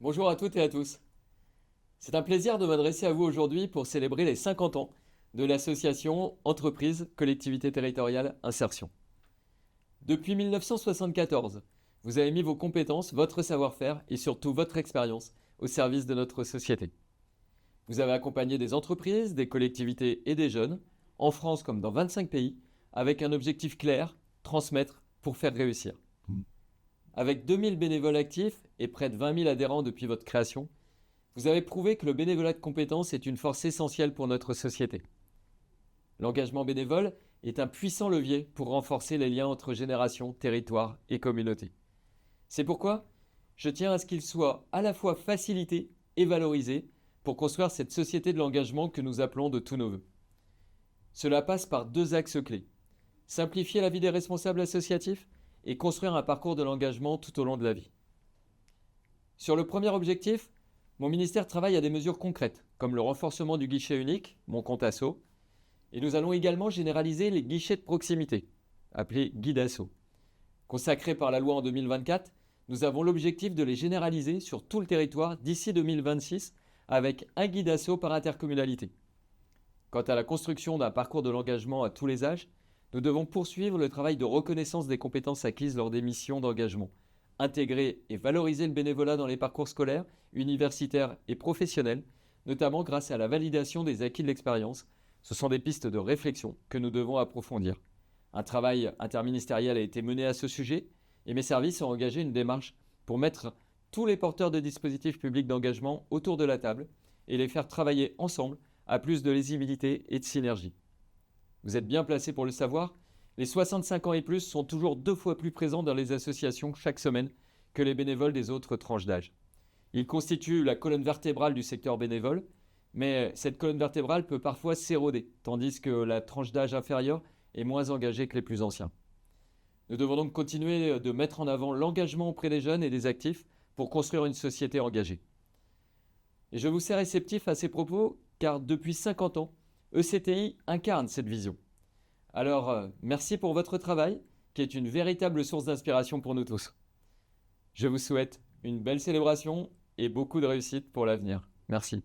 Bonjour à toutes et à tous. C'est un plaisir de m'adresser à vous aujourd'hui pour célébrer les 50 ans de l'association Entreprise Collectivité Territoriale Insertion. Depuis 1974, vous avez mis vos compétences, votre savoir-faire et surtout votre expérience au service de notre société. Vous avez accompagné des entreprises, des collectivités et des jeunes, en France comme dans 25 pays, avec un objectif clair, transmettre pour faire réussir. Avec 2000 bénévoles actifs et près de 20 000 adhérents depuis votre création, vous avez prouvé que le bénévolat de compétences est une force essentielle pour notre société. L'engagement bénévole est un puissant levier pour renforcer les liens entre générations, territoires et communautés. C'est pourquoi je tiens à ce qu'il soit à la fois facilité et valorisé pour construire cette société de l'engagement que nous appelons de tous nos voeux. Cela passe par deux axes clés. Simplifier la vie des responsables associatifs et construire un parcours de l'engagement tout au long de la vie. Sur le premier objectif, mon ministère travaille à des mesures concrètes, comme le renforcement du guichet unique, mon compte asso, et nous allons également généraliser les guichets de proximité, appelés guides asso. Consacrés par la loi en 2024, nous avons l'objectif de les généraliser sur tout le territoire d'ici 2026, avec un guide asso par intercommunalité. Quant à la construction d'un parcours de l'engagement à tous les âges, nous devons poursuivre le travail de reconnaissance des compétences acquises lors des missions d'engagement, intégrer et valoriser le bénévolat dans les parcours scolaires, universitaires et professionnels, notamment grâce à la validation des acquis de l'expérience. Ce sont des pistes de réflexion que nous devons approfondir. Un travail interministériel a été mené à ce sujet et mes services ont engagé une démarche pour mettre tous les porteurs de dispositifs publics d'engagement autour de la table et les faire travailler ensemble à plus de lisibilité et de synergie. Vous êtes bien placés pour le savoir, les 65 ans et plus sont toujours 2 fois plus présents dans les associations chaque semaine que les bénévoles des autres tranches d'âge. Ils constituent la colonne vertébrale du secteur bénévole, mais cette colonne vertébrale peut parfois s'éroder, tandis que la tranche d'âge inférieure est moins engagée que les plus anciens. Nous devons donc continuer de mettre en avant l'engagement auprès des jeunes et des actifs pour construire une société engagée. Et je vous sais réceptif à ces propos, car depuis 50 ans, ECTI incarne cette vision. Alors, merci pour votre travail, qui est une véritable source d'inspiration pour nous tous. Je vous souhaite une belle célébration et beaucoup de réussite pour l'avenir. Merci.